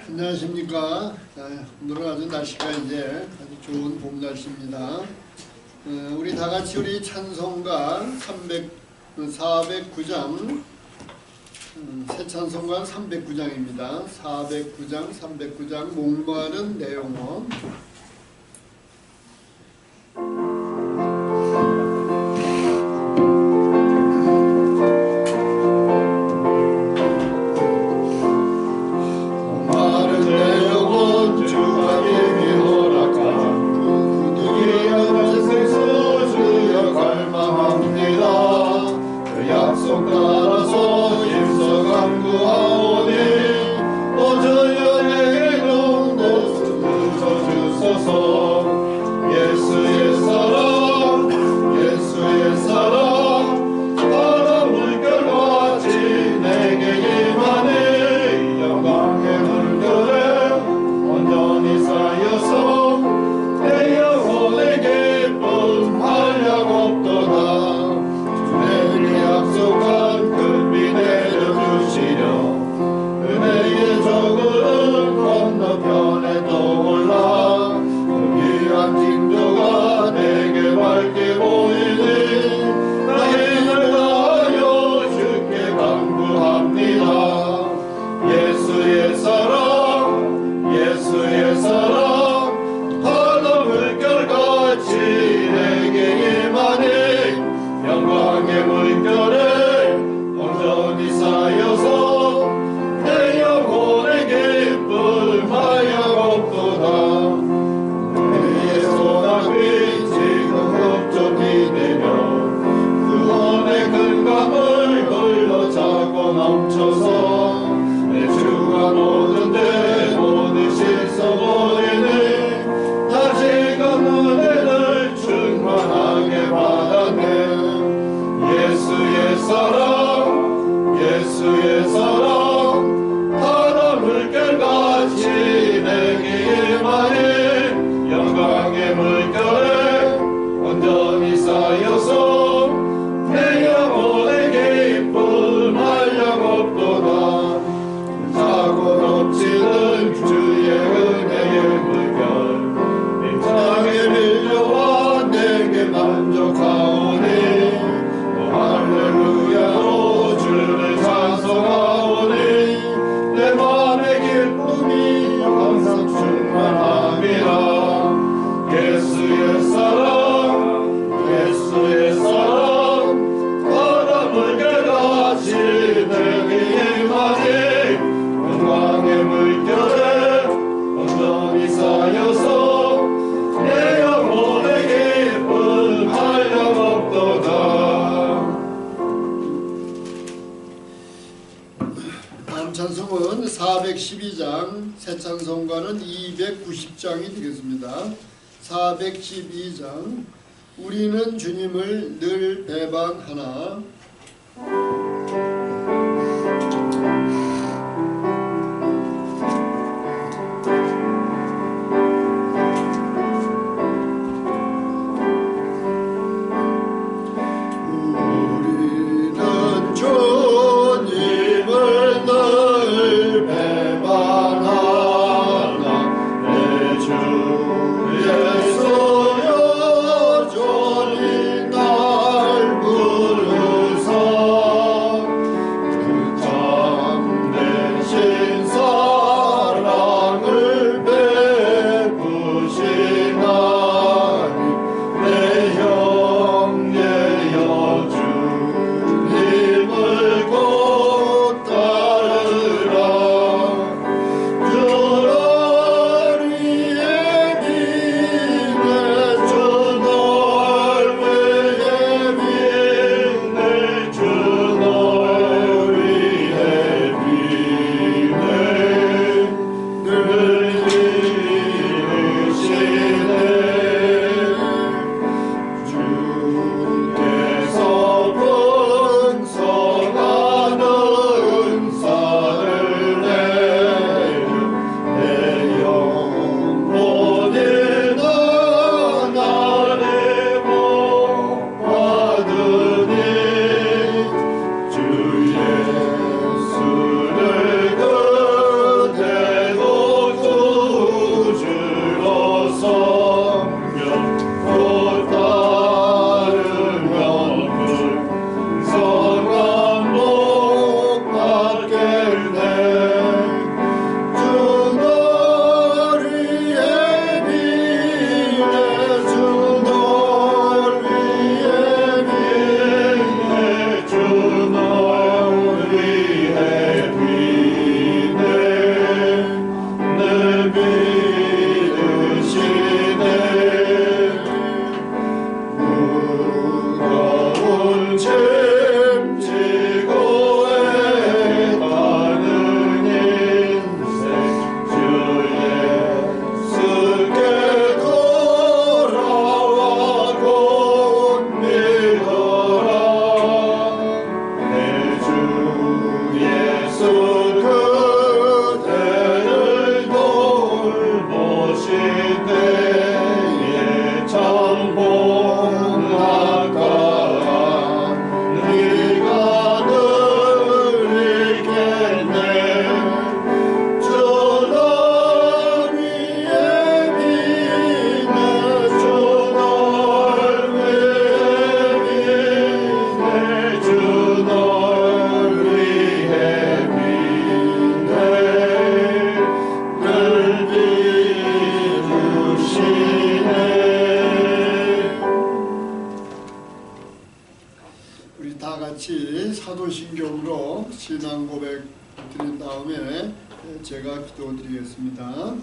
안녕하십니까. 오늘은 아주 날씨가 이제 아주 좋은 봄 날씨입니다. 우리 다 같이 우리 찬송가 409장, 새 찬송가 309장입니다. 409장 목마른 내 영혼. 찬송은 412장, 새 찬송가는 290장이 되겠습니다. 412장, 우리는 주님을 늘 배반하나. 예수여 전이 날 부르사 신앙 고백 드린 다음에 제가 기도드리겠습니다.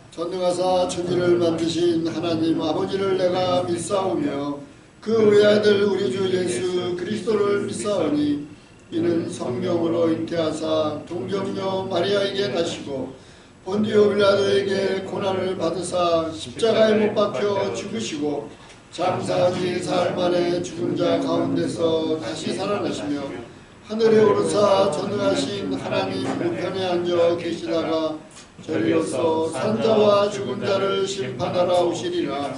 전능하사 천지를 만드신 하나님 아버지를 내가 믿사오며 그 외아들 우리 주 예수 그리스도를 믿사오니 이는 성령으로 잉태하사 동정녀 마리아에게 나시고 본디오 빌라도에게 고난을 받으사 십자가에 못 박혀 죽으시고 장사지 사흘 만에 죽은 자 가운데서 다시 살아나시며 하늘에 오르사 전능하신 하나님 우편에 앉아 계시다가 저리로서 산자와 죽은 자를 심판하러 오시리라.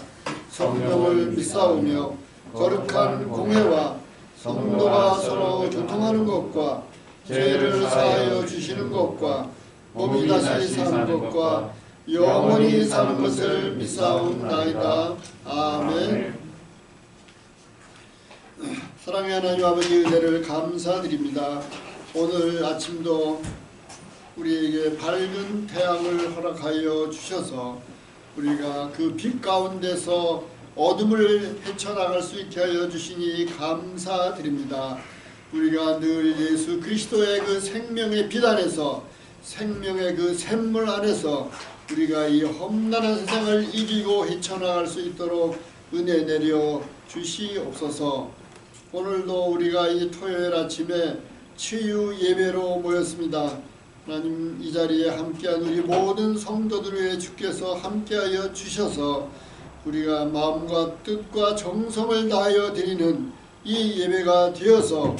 성령을 믿사오며 거룩한 공회와 성도가 서로 교통하는 것과 죄를 사하여 주시는 것과 몸이 다시 사는 것과 영원히 사는 것을 믿사옵나이다. 아멘. 사랑의 하나님 아버지 은혜를 감사드립니다. 오늘 아침도 우리에게 밝은 태양을 허락하여 주셔서 우리가 그 빛 가운데서 어둠을 헤쳐나갈 수 있게 하여 주시니 감사드립니다. 우리가 늘 예수 그리스도의 그 생명의 빛 안에서 생명의 그 샘물 안에서 우리가 이 험난한 세상을 이기고 헤쳐나갈 수 있도록 은혜 내려 주시옵소서. 오늘도 우리가 이 토요일 아침에 치유 예배로 모였습니다. 하나님 이 자리에 함께한 우리 모든 성도들 위해 주께서 함께하여 주셔서 우리가 마음과 뜻과 정성을 다하여 드리는 이 예배가 되어서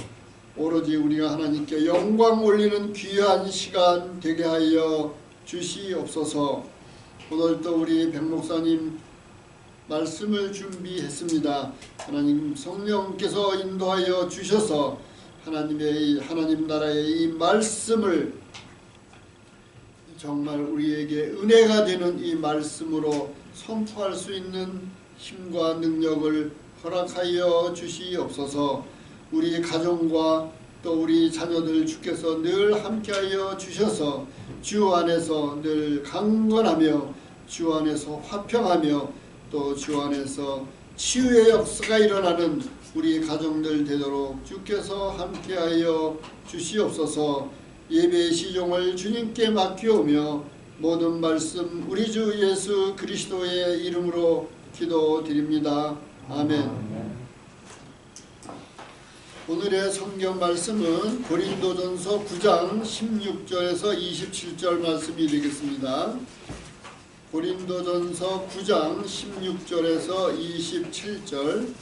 오로지 우리가 하나님께 영광 올리는 귀한 시간 되게 하여 주시옵소서. 오늘도 우리 백 목사님 말씀을 준비했습니다. 하나님 성령께서 인도하여 주셔서 하나님 나라의 이 말씀을 정말 우리에게 은혜가 되는 이 말씀으로 선포할 수 있는 힘과 능력을 허락하여 주시옵소서. 우리 가정과 또 우리 자녀들 주께서 늘 함께하여 주셔서 주 안에서 늘 강건하며 주 안에서 화평하며 또 주 안에서 치유의 역사가 일어나는 우리 가정들 되도록 주께서 함께하여 주시옵소서. 예배의 시종을 주님께 맡기오며 모든 말씀 우리 주 예수 그리스도의 이름으로 기도드립니다. 아멘. 오늘의 성경 말씀은 고린도전서 9장 16절에서 27절 말씀이 되겠습니다. 고린도전서 9장 16절에서 27절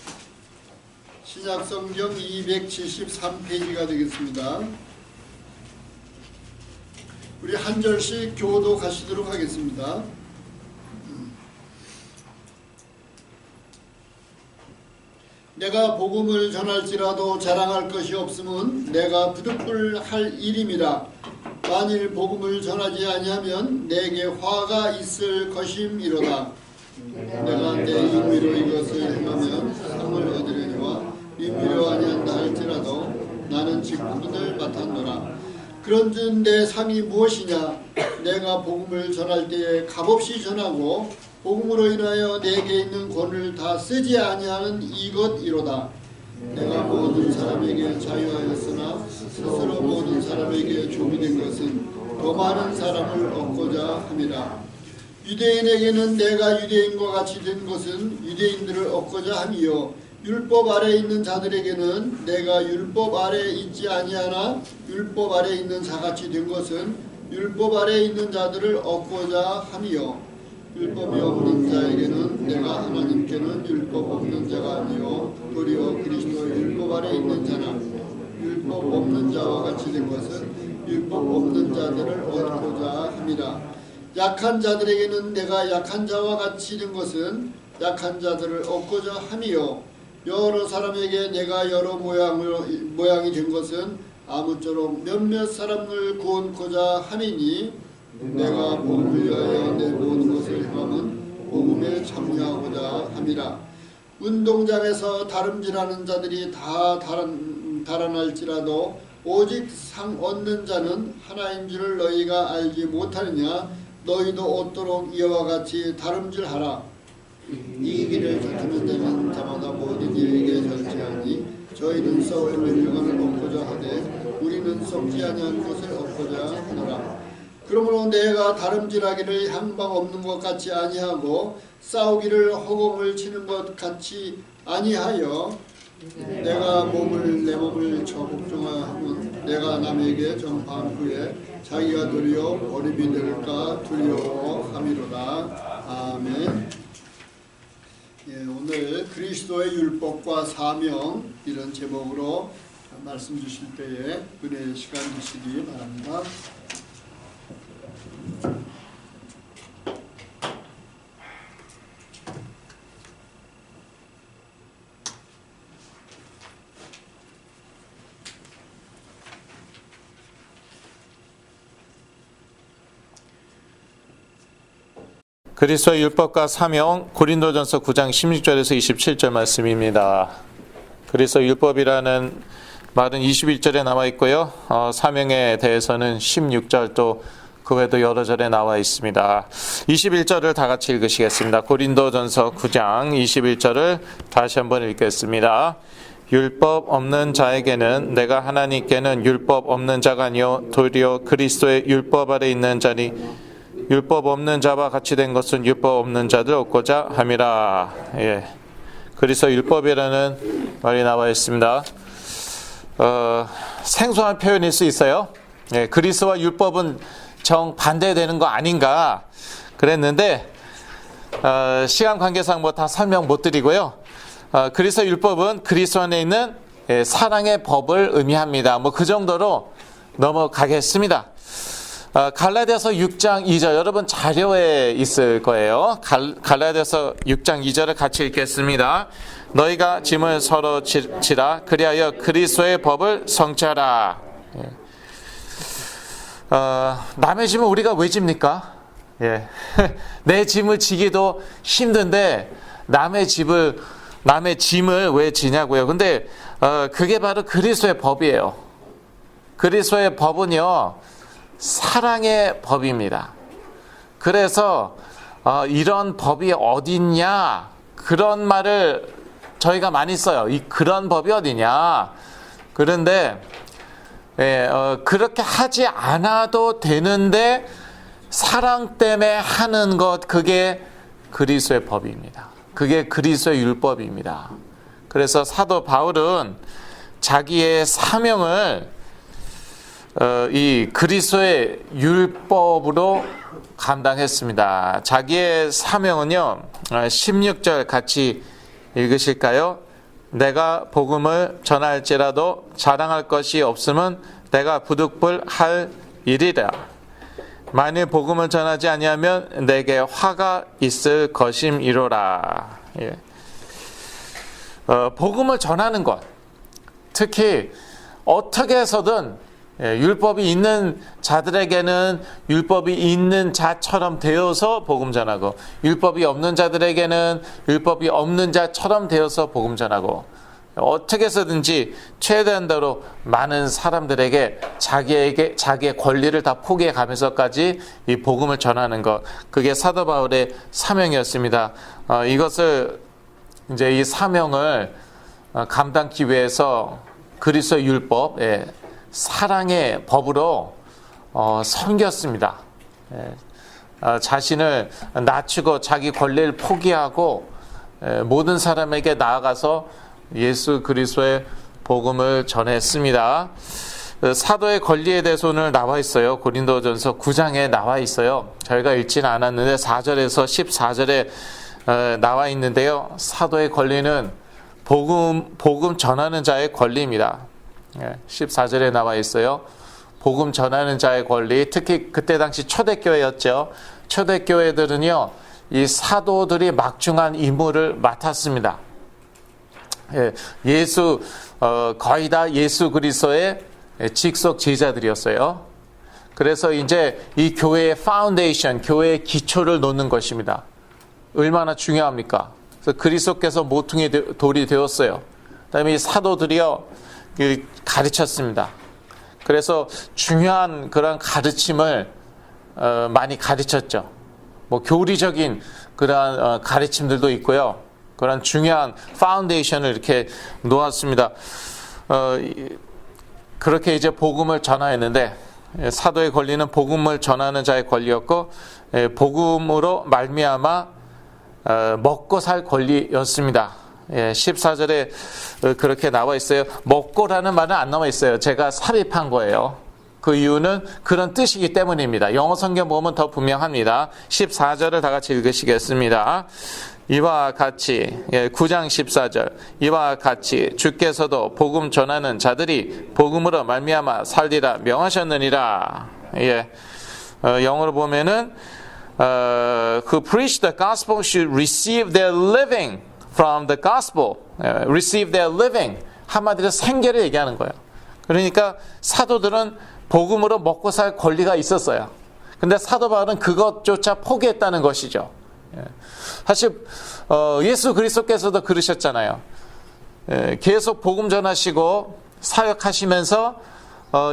신약성경 273페이지가 되겠습니다. 우리 한 절씩 교독하시도록 하겠습니다. 내가 복음을 전할지라도 자랑할 것이 없음은 내가 부득불할 일임이라. 만일 복음을 전하지 아니하면 내게 화가 있을 것임이로다. 내가 내 임의로 이것을 행하면 상을 얻으려니와 임의로 아니한다 할지라도 나는 직분을 맡았노라. 그런즉 내 상이 무엇이냐? 내가 복음을 전할 때에 값없이 전하고 복음으로 인하여 내게 있는 권을 다 쓰지 아니하는 이것이로다. 내가 모든 사람에게 자유하였으나 스스로 모든 사람에게 종이 된 것은 더 많은 사람을 얻고자 함이라. 유대인에게는 내가 유대인과 같이 된 것은 유대인들을 얻고자 함이요 율법 아래 있는 자들에게는 내가 율법 아래 있지 아니하나 율법 아래 있는 자같이 된 것은 율법 아래 있는 자들을 얻고자 함이요 율법이 없는 자에게는 내가 하나님께는 율법 없는 자가 아니요 도리어 그리스도 율법 아래 있는 자나 율법 없는 자와 같이 된 것은 율법 없는 자들을 얻고자 함이라. 약한 자들에게는 내가 약한 자와 같이 된 것은 약한 자들을 얻고자 함이요 여러 사람에게 내가 여러 모양이 된 것은 아무쪼록 몇몇 사람을 구원코자 함이니 내가 복음을 위하여 내 모든 것을 행함은 복음에 참여하고자 함이라. 운동장에서 다름질하는 자들이 다 달아날지라도 오직 상 얻는 자는 하나인 줄을 너희가 알지 못하느냐. 너희도 얻도록 이와 같이 다름질하라. 이 길을 쫓는 자는 자마다 모든 이에게 절제하니 저희는 썩을 멸류관을 얻고자 하되 우리는 썩지 아니한 것을 얻고자 하노라. 그러므로 내가 다름질하기를 향방 없는 것 같이 아니하고 싸우기를 허공을 치는 것 같이 아니하여 내가 내 몸을 저복종하면 내가 남에게 전파한 후에 자기가 도리어 어림이 될까 두려워함이로라. 아멘. 예, 오늘 그리스도의 율법과 사명 이런 제목으로 말씀 주실 때에 은혜의 시간 주시기 바랍니다. 그리스도의 율법과 사명 고린도전서 9장 16절에서 27절 말씀입니다. 그리스도의 율법이라는 말은 21절에 나와 있고요. 사명에 대해서는 16절 또 그 외에도 여러 절에 나와 있습니다. 21절을 다 같이 읽으시겠습니다. 고린도전서 9장 21절을 다시 한번 읽겠습니다. 율법 없는 자에게는 내가 하나님께는 율법 없는 자가 아니요 도리어 그리스도의 율법 아래 있는 자니 율법 없는 자와 같이 된 것은 율법 없는 자들 얻고자 함이라. 예. 그리스도 율법이라는 말이 나와 있습니다. 생소한 표현일 수 있어요. 예. 그리스도와 율법은 정반대되는 거 아닌가 그랬는데 시간 관계상 뭐 다 설명 못 드리고요. 그리스도 율법은 그리스도 안에 있는 사랑의 법을 의미합니다. 뭐 그 정도로 넘어가겠습니다. 갈라디아서 6장 2절 여러분 자료에 있을 거예요. 갈라디아서 6장 2절을 같이 읽겠습니다. 너희가 짐을 서로 지라 그리하여 그리스도의 법을 성취하라. 남의 짐을 우리가 왜 집니까? 예. 내 짐을 지기도 힘든데 남의 짐을 왜 지냐고요. 근데 그게 바로 그리스도의 법이에요. 그리스도의 법은요 사랑의 법입니다. 그래서 이런 법이 어딨냐 그런 말을 저희가 많이 써요. 그런 법이 어디냐. 그런데 그렇게 하지 않아도 되는데 사랑 때문에 하는 것 그게 그리스도의 법입니다. 그게 그리스도의 율법입니다. 그래서 사도 바울은 자기의 사명을 이 그리스도의 율법으로 감당했습니다. 자기의 사명은요 16절 같이 읽으실까요? 내가 복음을 전할지라도 자랑할 것이 없으면 내가 부득불할 일이라. 만일 복음을 전하지 아니하면 내게 화가 있을 것임이로라. 예. 복음을 전하는 것, 특히 어떻게 해서든 율법이 있는 자들에게는 율법이 있는 자처럼 되어서 복음 전하고 율법이 없는 자들에게는 율법이 없는 자처럼 되어서 복음 전하고 어떻게 해서든지 최대한대로 많은 사람들에게 자기의 권리를 다 포기해 가면서까지 이 복음을 전하는 것 그게 사도 바울의 사명이었습니다. 이것을 이제 이 사명을 감당하기 위해서 그리스도 율법 사랑의 법으로 섬겼습니다. 자신을 낮추고 자기 권리를 포기하고 모든 사람에게 나아가서 예수 그리스도의 복음을 전했습니다. 사도의 권리에 대해서 오늘 나와 있어요. 고린도전서 9장에 나와 있어요. 저희가 읽지는 않았는데 4절에서 14절에 나와 있는데요. 사도의 권리는 복음 전하는 자의 권리입니다. 14절에 나와 있어요. 복음 전하는 자의 권리, 특히 그때 당시 초대교회였죠. 초대교회들은요, 이 사도들이 막중한 임무를 맡았습니다. 거의 다 예수 그리스도의 직속 제자들이었어요. 그래서 이제 이 교회의 파운데이션, 교회의 기초를 놓는 것입니다. 얼마나 중요합니까? 그래서 그리스도께서 모퉁이 돌이 되었어요. 그다음에 이 사도들이요, 가르쳤습니다. 그래서 중요한 그런 가르침을 많이 가르쳤죠. 뭐 교리적인 그러한 가르침들도 있고요. 그런 중요한 파운데이션을 이렇게 놓았습니다. 그렇게 이제 복음을 전하였는데 사도의 권리는 복음을 전하는 자의 권리였고 복음으로 말미암아 먹고 살 권리였습니다. 14절에 그렇게 나와 있어요. 먹고라는 말은 안 나와 있어요. 제가 삽입한 거예요. 그 이유는 그런 뜻이기 때문입니다. 영어 성경 보면 더 분명합니다. 14절을 다 같이 읽으시겠습니다. 이와 같이 9장 14절 이와 같이 주께서도 복음 전하는 자들이 복음으로 말미암아 살리라 명하셨느니라. 영어로 보면은 who preach the gospel should receive their living from the gospel. receive their living. 한마디로 생계를 얘기하는 거예요. 그러니까 사도들은 복음으로 먹고 살 권리가 있었어요. 근데 사도 바울은 그것조차 포기했다는 것이죠. 사실 예수 그리스도께서도 그러셨잖아요. 계속 복음 전하시고 사역하시면서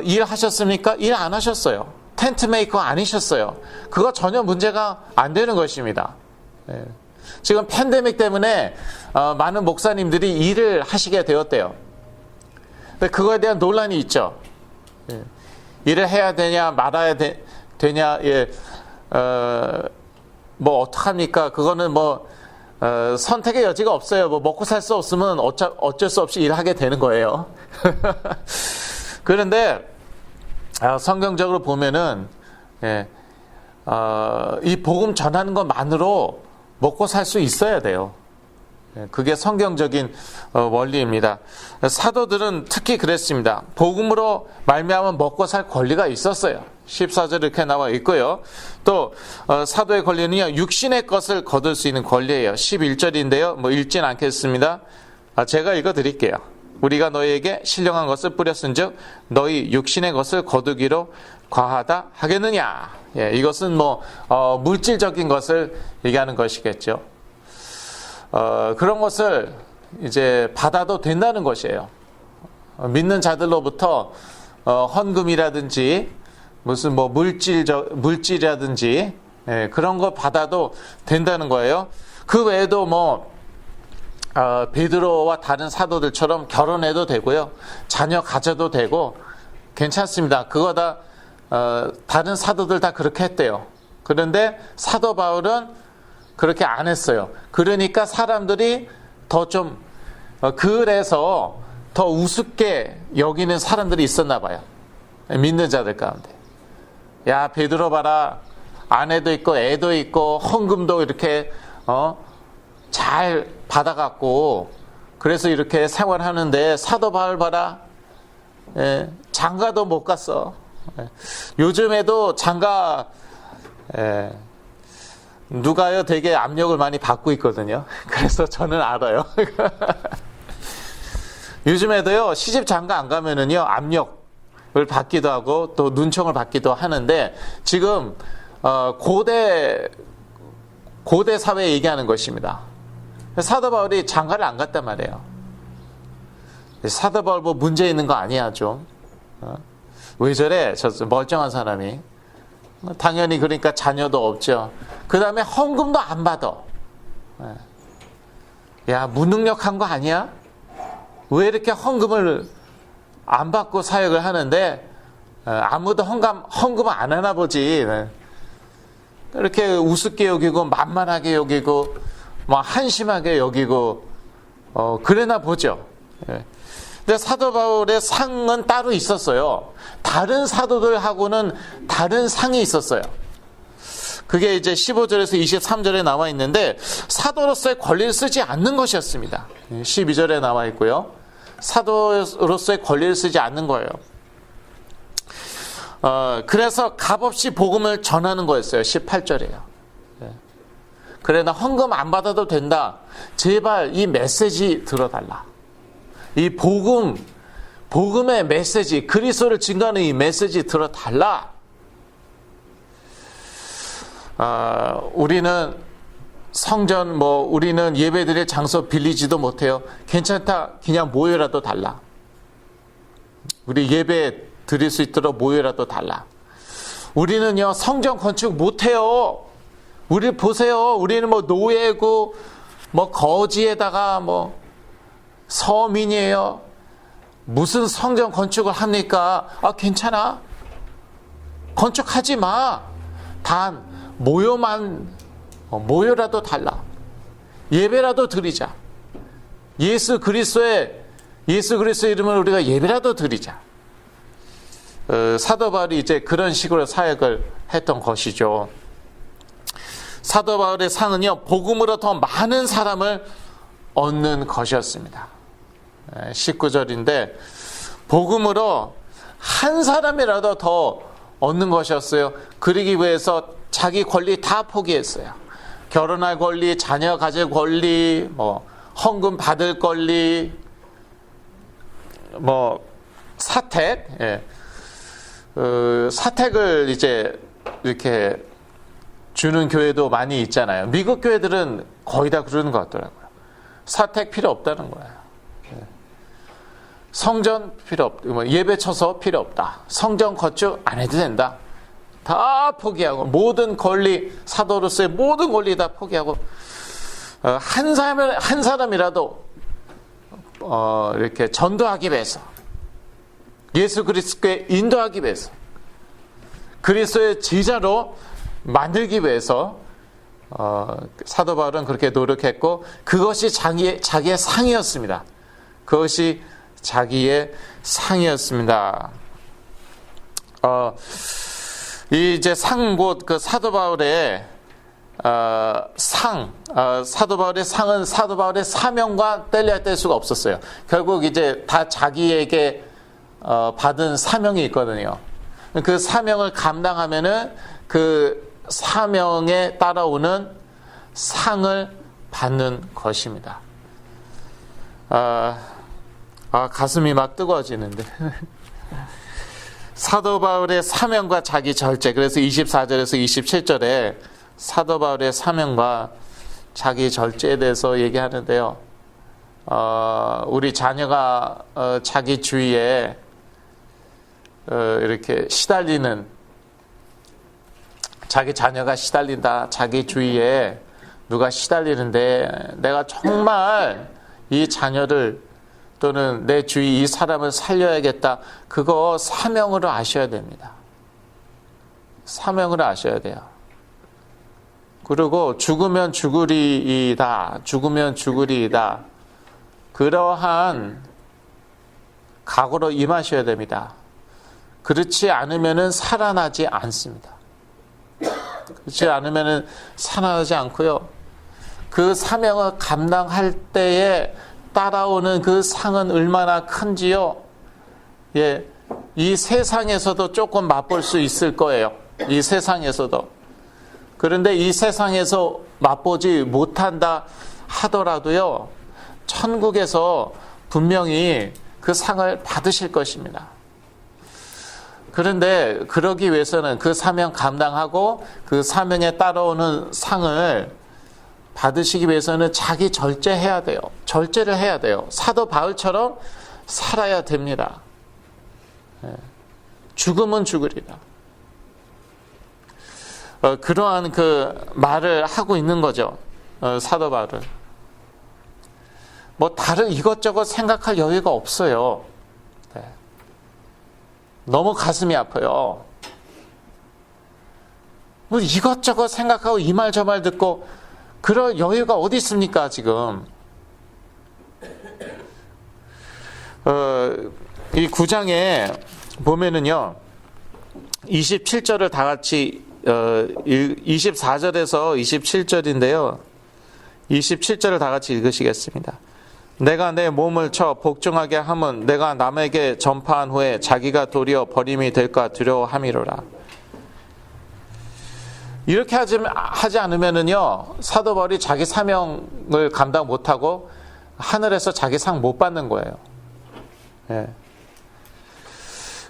일하셨습니까? 일 안 하셨어요. 텐트 메이커 아니셨어요. 그거 전혀 문제가 안 되는 것입니다. 지금 팬데믹 때문에 많은 목사님들이 일을 하시게 되었대요. 근데 그거에 대한 논란이 있죠. 일을 해야 되냐 말아야 되냐 뭐 어떡합니까? 그거는 뭐 선택의 여지가 없어요. 뭐 먹고 살 수 없으면 어쩔 수 없이 일하게 되는 거예요. 그런데 성경적으로 보면은 이 복음 전하는 것만으로 먹고 살 수 있어야 돼요. 그게 성경적인 원리입니다. 사도들은 특히 그랬습니다. 복음으로 말미암아 먹고 살 권리가 있었어요. 14절 이렇게 나와 있고요. 또 사도의 권리는요, 육신의 것을 거둘 수 있는 권리예요. 11절인데요. 뭐 읽진 않겠습니다. 제가 읽어드릴게요. 우리가 너희에게 신령한 것을 뿌렸은즉 너희 육신의 것을 거두기로 과하다 하겠느냐. 이것은 뭐 물질적인 것을 얘기하는 것이겠죠. 그런 것을 이제 받아도 된다는 것이에요. 믿는 자들로부터 헌금이라든지 무슨 뭐 물질이라든지 그런 거 받아도 된다는 거예요. 그 외에도 뭐 베드로와 다른 사도들처럼 결혼해도 되고요, 자녀 가져도 되고 괜찮습니다. 그거 다 다른 사도들 다 그렇게 했대요. 그런데 사도 바울은 그렇게 안 했어요. 그러니까 사람들이 더 좀 그래서 더 우습게 여기는 사람들이 있었나 봐요. 믿는 자들 가운데. 야, 베드로 봐라. 아내도 있고 애도 있고 헌금도 이렇게 잘 받아갖고 그래서 이렇게 생활하는데 사도 바울 봐라. 장가도 못 갔어. 요즘에도 장가 누가요 되게 압력을 많이 받고 있거든요. 그래서 저는 알아요. 요즘에도요 시집 장가 안 가면은요 압력을 받기도 하고 또 눈총을 받기도 하는데 지금 고대 사회 얘기하는 것입니다. 사도 바울이 장가를 안 갔단 말이에요. 사도 바울 뭐 문제 있는 거 아니야 좀? 왜 저래? 저 멀쩡한 사람이. 당연히 그러니까 자녀도 없죠. 그 다음에 헌금도 안 받아. 야, 무능력한 거 아니야? 왜 이렇게 헌금을 안 받고 사역을 하는데 아무도 헌금을 안 하나 보지. 이렇게 우습게 여기고 만만하게 여기고 막 한심하게 여기고 그러나 보죠. 근데 사도 바울의 상은 따로 있었어요. 다른 사도들하고는 다른 상이 있었어요. 그게 이제 15절에서 23절에 나와 있는데 사도로서의 권리를 쓰지 않는 것이었습니다. 12절에 나와 있고요. 사도로서의 권리를 쓰지 않는 거예요. 그래서 값없이 복음을 전하는 거였어요. 18절에요. 그래, 나 헌금 안 받아도 된다. 제발 이 메시지 들어달라. 이 복음의 메시지, 그리스도를 증거하는 이 메시지 들어달라. 우리는 성전 우리는 예배드릴 장소 빌리지도 못해요. 괜찮다. 그냥 모여라도 달라. 우리 예배 드릴 수 있도록 모여라도 달라. 우리는요 성전 건축 못해요. 우리 보세요. 우리는 노예고 뭐 거지에다가 뭐 서민이에요. 무슨 성전 건축을 합니까? 아, 괜찮아. 건축하지 마. 단 모여라도 달라. 예배라도 드리자. 예수 그리스도의 이름을 우리가 예배라도 드리자. 사도 바울이 이제 그런 식으로 사역을 했던 것이죠. 사도 바울의 상은요, 복음으로 더 많은 사람을 얻는 것이었습니다. 19절인데 복음으로 한 사람이라도 더 얻는 것이었어요. 그러기 위해서 자기 권리 다 포기했어요. 결혼할 권리, 자녀 가질 권리, 뭐 헌금 받을 권리, 뭐 사택, 사택을 이제 이렇게 주는 교회도 많이 있잖아요. 미국 교회들은 거의 다 그러는 것 같더라고요. 사택 필요 없다는 거예요. 성전 필요 없다. 예배 쳐서 필요 없다. 성전 건축 안 해도 된다. 다 포기하고 모든 권리, 사도로서의 모든 권리 다 포기하고 한 사람이라도 이렇게 전도하기 위해서, 예수 그리스도께 인도하기 위해서, 그리스도의 제자로 만들기 위해서 사도 바울은 그렇게 노력했고, 그것이 자기의 상이었습니다. 그것이 자기의 상이었습니다. 이제 상, 곧 그 사도 바울의 사도 바울의 상은 사도 바울의 사명과 뗄 수가 없었어요. 결국 이제 다 자기에게 받은 사명이 있거든요. 그 사명을 감당하면은 그 사명에 따라오는 상을 받는 것입니다. 가슴이 막 뜨거워지는데. 사도 바울의 사명과 자기 절제. 그래서 24절에서 27절에 사도 바울의 사명과 자기 절제에 대해서 얘기하는데요. 우리 자녀가 자기 주위에 이렇게 시달리는, 자기 자녀가 시달린다, 자기 주위에 누가 시달리는데 내가 정말 이 자녀를 또는 내 주위 이 사람을 살려야겠다. 그거 사명으로 아셔야 됩니다. 사명으로 아셔야 돼요. 그리고 죽으면 죽으리이다. 죽으면 죽으리이다. 그러한 각오로 임하셔야 됩니다. 그렇지 않으면은 살아나지 않습니다. 그렇지 않으면은 살아나지 않고요. 그 사명을 감당할 때에 따라오는 그 상은 얼마나 큰지요. 이 세상에서도 조금 맛볼 수 있을 거예요. 이 세상에서도. 그런데 이 세상에서 맛보지 못한다 하더라도요, 천국에서 분명히 그 상을 받으실 것입니다. 그런데 그러기 위해서는 그 사명 감당하고 그 사명에 따라오는 상을 받으시기 위해서는 자기 절제해야 돼요. 절제를 해야 돼요. 사도 바울처럼 살아야 됩니다. 죽으면 죽으리라. 그러한 그 말을 하고 있는 거죠. 사도 바울은. 뭐 다른 이것저것 생각할 여유가 없어요. 너무 가슴이 아파요. 뭐 이것저것 생각하고 이 말 저 말 듣고 그럴 여유가 어디 있습니까, 지금? 이 9장에 보면은요, 27절을 다 같이, 24절에서 27절인데요, 27절을 다 같이 읽으시겠습니다. 내가 내 몸을 쳐 복종하게 함은 내가 남에게 전파한 후에 자기가 도리어 버림이 될까 두려워함이로라. 이렇게 하지 않으면은요, 사도 바울이 자기 사명을 감당 못하고 하늘에서 자기 상 못 받는 거예요.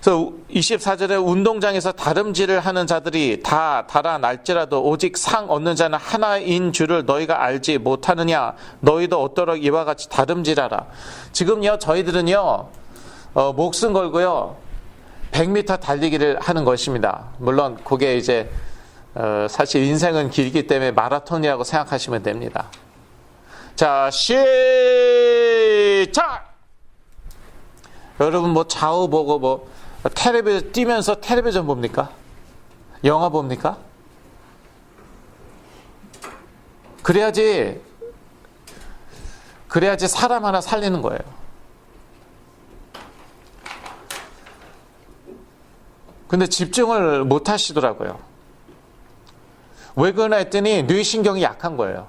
그래서 24절에 운동장에서 다름질을 하는 자들이 다 달아날지라도 오직 상 얻는 자는 하나인 줄을 너희가 알지 못하느냐. 너희도 어떠록 이와 같이 다름질하라. 지금요, 저희들은요, 목숨 걸고요, 100m 달리기를 하는 것입니다. 물론 그게 이제 사실 인생은 길기 때문에 마라톤이라고 생각하시면 됩니다. 자, 시작! 여러분 뭐 좌우 보고 뭐 텔레비전 뛰면서 텔레비전 봅니까? 영화 봅니까? 그래야지 사람 하나 살리는 거예요. 근데 집중을 못 하시더라고요. 왜 그러나 했더니 뇌신경이 약한 거예요.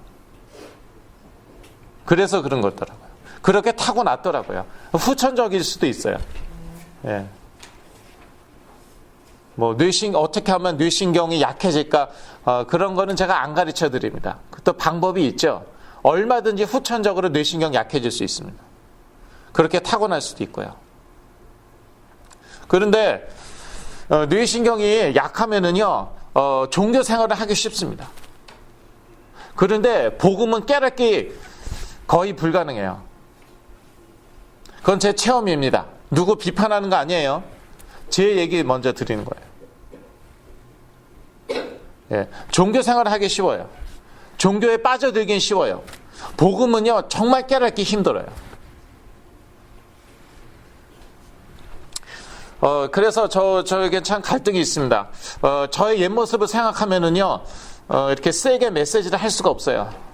그래서 그런 거더라고요. 그렇게 타고났더라고요. 후천적일 수도 있어요. 예. 뭐 어떻게 하면 뇌신경이 약해질까? 그런 거는 제가 안 가르쳐 드립니다. 또 방법이 있죠. 얼마든지 후천적으로 뇌신경 약해질 수 있습니다. 그렇게 타고날 수도 있고요. 그런데 뇌신경이 약하면은요, 종교 생활을 하기 쉽습니다. 그런데 복음은 깨닫기 거의 불가능해요. 그건 제 체험입니다. 누구 비판하는 거 아니에요. 제 얘기 먼저 드리는 거예요. 예, 종교 생활을 하기 쉬워요. 종교에 빠져들긴 쉬워요. 복음은요, 정말 깨닫기 힘들어요. 그래서 저에게 참 갈등이 있습니다. 저의 옛 모습을 생각하면은요, 이렇게 세게 메시지를 할 수가 없어요.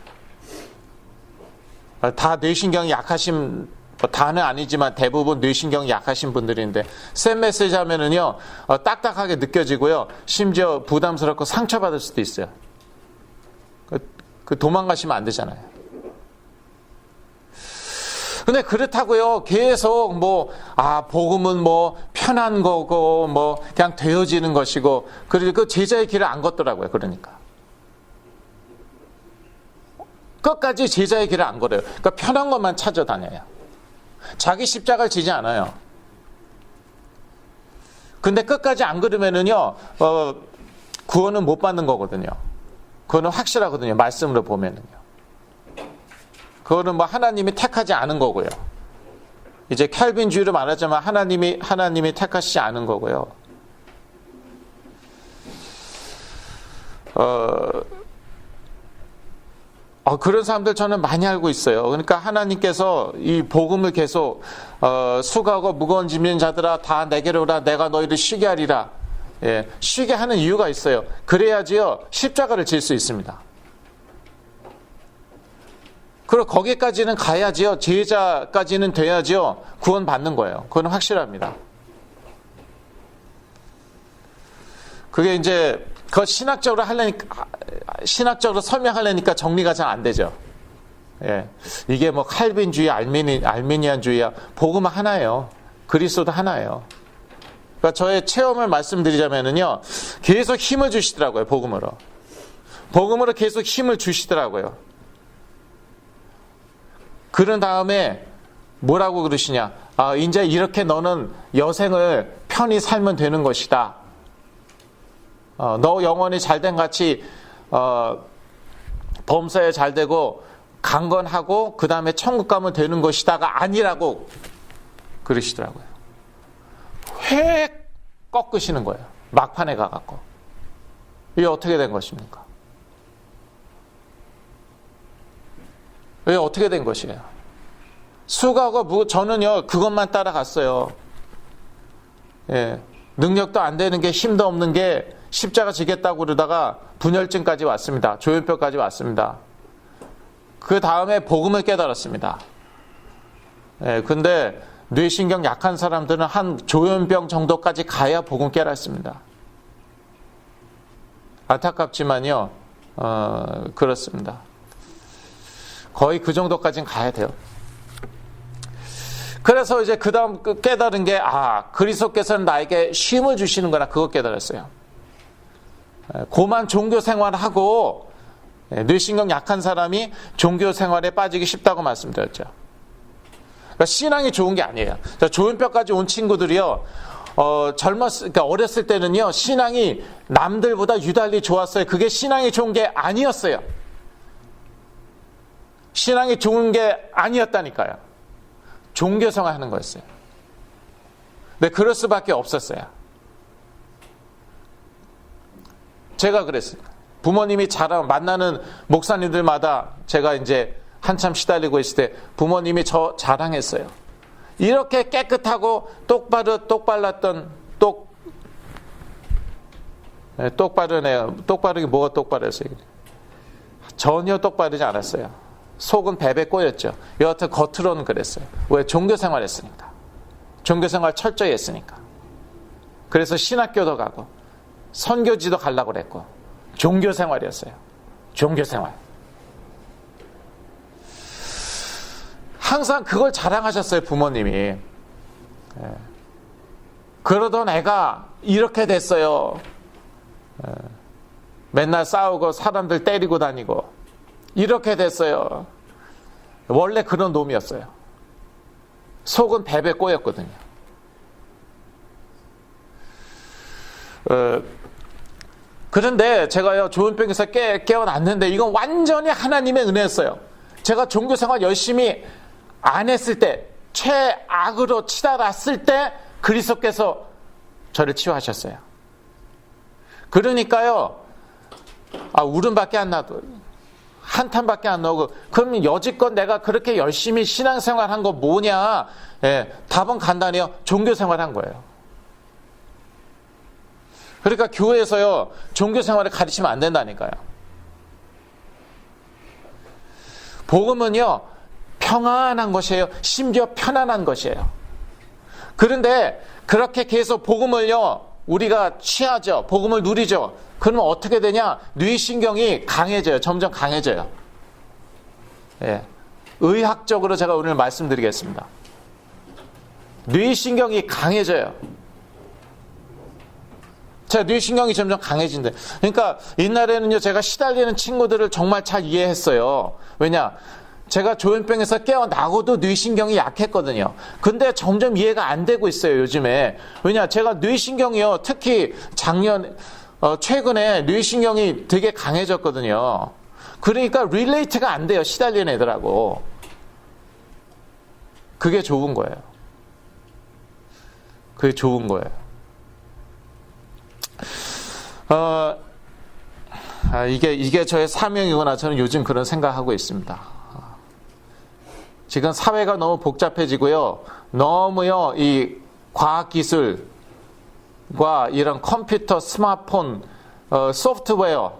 다 뇌신경이 약하신, 다는 아니지만 대부분 뇌신경이 약하신 분들인데, 센 메시지 하면은요, 딱딱하게 느껴지고요, 심지어 부담스럽고 상처받을 수도 있어요. 그 도망가시면 안 되잖아요. 근데 그렇다고요, 계속 복음은 편한 거고, 그냥 되어지는 것이고, 그리고 그 제자의 길을 안 걷더라고요, 그러니까. 끝까지 제자의 길을 안 걸어요. 그러니까 편한 것만 찾아다녀요. 자기 십자가를 지지 않아요. 근데 끝까지 안 걸으면은요, 구원은 못 받는 거거든요. 그거는 확실하거든요, 말씀으로 보면은요. 그거는 하나님이 택하지 않은 거고요. 이제 캘빈주의로 말하자면 하나님이 택하시지 않은 거고요. 그런 사람들 저는 많이 알고 있어요. 그러니까 하나님께서 이 복음을 계속 수고하고 무거운 짐진 자들아 다 내게로 오라 내가 너희를 쉬게 하리라. 예, 쉬게 하는 이유가 있어요. 그래야지요 십자가를 질 수 있습니다. 그리고 거기까지는 가야지요. 제자까지는 돼야지요. 구원 받는 거예요. 그건 확실합니다. 그게 이제 그 신학적으로 설명하려니까 정리가 잘 안 되죠. 예. 이게 칼빈주의, 알미니안주의야. 복음은 하나예요. 그리스도도 하나예요. 그러니까 저의 체험을 말씀드리자면은요. 계속 힘을 주시더라고요. 복음으로 계속 힘을 주시더라고요. 그런 다음에 뭐라고 그러시냐? 이제 이렇게 너는 여생을 편히 살면 되는 것이다. 너 영혼이 잘된 같이 범사에 잘되고 강건하고 그 다음에 천국 가면 되는 것이다가 아니라고 그러시더라고요. 획 꺾으시는 거예요. 막판에 가갖고. 이게 어떻게 된 것입니까? 왜 어떻게 된 것이에요? 수고하고 저는요 그것만 따라갔어요. 예, 능력도 안 되는 게 힘도 없는 게 십자가 지겠다고 그러다가 분열증까지 왔습니다. 조현병까지 왔습니다. 그 다음에 복음을 깨달았습니다. 예, 근데 뇌신경 약한 사람들은 한 조현병 정도까지 가야 복음 깨닫습니다. 안타깝지만요 그렇습니다. 거의 그 정도까지는 가야 돼요. 그래서 이제 그 다음 깨달은 게 그리스도께서는 나에게 쉼을 주시는구나. 그거 깨달았어요. 고만 종교 생활을 하고 뇌신경 약한 사람이 종교 생활에 빠지기 쉽다고 말씀드렸죠. 그러니까 신앙이 좋은 게 아니에요. 조현병까지 온 친구들이요. 그러니까 어렸을 때는요. 신앙이 남들보다 유달리 좋았어요. 그게 신앙이 좋은 게 아니었어요. 신앙이 좋은 게 아니었다니까요. 종교생활 하는 거였어요. 근데 그럴 수밖에 없었어요. 제가 그랬어요. 부모님이 만나는 목사님들마다 제가 이제 한참 시달리고 있을 때 부모님이 저 자랑했어요. 이렇게 깨끗하고 똑바랐던 똑바르네요. 똑바르게 뭐가 똑바랐어요? 전혀 똑바르지 않았어요. 속은 베베 꼬였죠. 여하튼 겉으로는 그랬어요. 왜? 종교생활 했으니까. 종교생활 철저히 했으니까. 그래서 신학교도 가고 선교지도 가려고 그랬고 종교생활이었어요. 종교생활. 항상 그걸 자랑하셨어요, 부모님이. 그러던 애가 이렇게 됐어요. 맨날 싸우고 사람들 때리고 다니고 이렇게 됐어요. 원래 그런 놈이었어요. 속은 베베 꼬였거든요. 그런데 제가요, 조현병에서 깨어났는데 이건 완전히 하나님의 은혜였어요. 제가 종교생활 열심히 안 했을 때, 최악으로 치달았을 때 그리스도께서 저를 치유하셨어요. 그러니까요, 울음밖에 안 나도, 한탄밖에 안 나오고, 그럼 여지껏 내가 그렇게 열심히 신앙생활 한 거 뭐냐? 답은 간단해요. 종교생활 한 거예요. 그러니까 교회에서요, 종교생활을 가르치면 안 된다니까요. 복음은요, 평안한 것이에요. 심지어 편안한 것이에요. 그런데 그렇게 계속 복음을요, 우리가 취하죠. 복음을 누리죠. 그러면 어떻게 되냐? 뇌신경이 강해져요. 점점 강해져요. 의학적으로 제가 오늘 말씀드리겠습니다. 뇌신경이 강해져요. 제 뇌신경이 점점 강해진대. 그러니까 옛날에는요, 제가 시달리는 친구들을 정말 잘 이해했어요. 왜냐? 제가 조현병에서 깨어나고도 뇌신경이 약했거든요. 근데 점점 이해가 안 되고 있어요, 요즘에. 왜냐? 제가 뇌신경이요, 특히 최근에 뇌신경이 되게 강해졌거든요. 그러니까 릴레이트가 안 돼요, 시달리는 애들하고. 그게 좋은 거예요. 그게 좋은 거예요. 이게 저의 사명이구나. 저는 요즘 그런 생각하고 있습니다. 지금 사회가 너무 복잡해지고요. 너무요, 이 과학기술과 이런 컴퓨터, 스마트폰, 소프트웨어의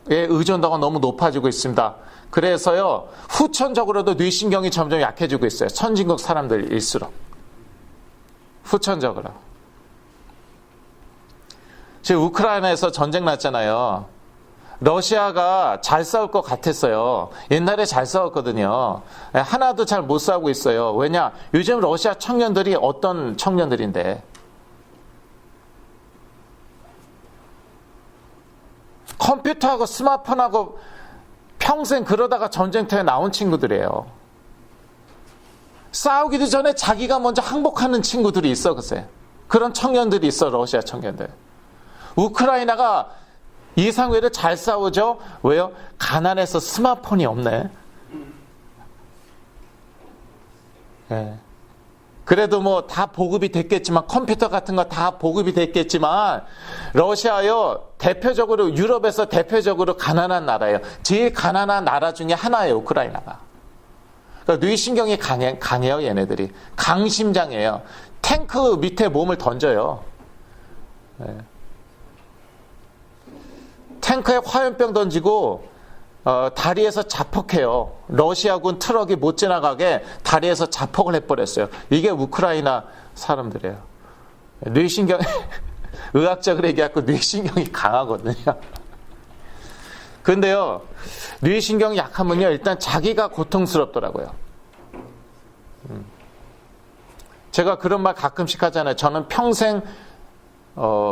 의존도가 너무 높아지고 있습니다. 그래서요, 후천적으로도 뇌신경이 점점 약해지고 있어요. 선진국 사람들일수록. 후천적으로. 지금 우크라이나에서 전쟁 났잖아요. 러시아가 잘 싸울 것 같았어요. 옛날에 잘 싸웠거든요. 하나도 잘 못 싸우고 있어요. 왜냐? 요즘 러시아 청년들이 어떤 청년들인데? 컴퓨터하고 스마트폰하고 평생 그러다가 전쟁터에 나온 친구들이에요. 싸우기도 전에 자기가 먼저 항복하는 친구들이 있어, 글쎄. 그런 청년들이 있어, 러시아 청년들. 우크라이나가 이상외로 잘 싸우죠? 왜요? 가난해서 스마트폰이 없네. 그래도 뭐 다 보급이 됐겠지만, 컴퓨터 같은 거 다 보급이 됐겠지만, 러시아요, 대표적으로, 유럽에서 대표적으로 가난한 나라예요. 제일 가난한 나라 중에 하나예요, 우크라이나가. 그러니까 뇌신경이 강해요, 얘네들이. 강심장이에요. 탱크 밑에 몸을 던져요. 탱크에 화염병 던지고 다리에서 자폭해요. 러시아군 트럭이 못 지나가게 다리에서 자폭을 해버렸어요. 이게 우크라이나 사람들이에요. 뇌신경, 의학적으로 얘기하고 뇌신경이 강하거든요. 근데요, 뇌신경이 약하면요, 일단 자기가 고통스럽더라고요. 제가 그런 말 가끔씩 하잖아요. 저는 평생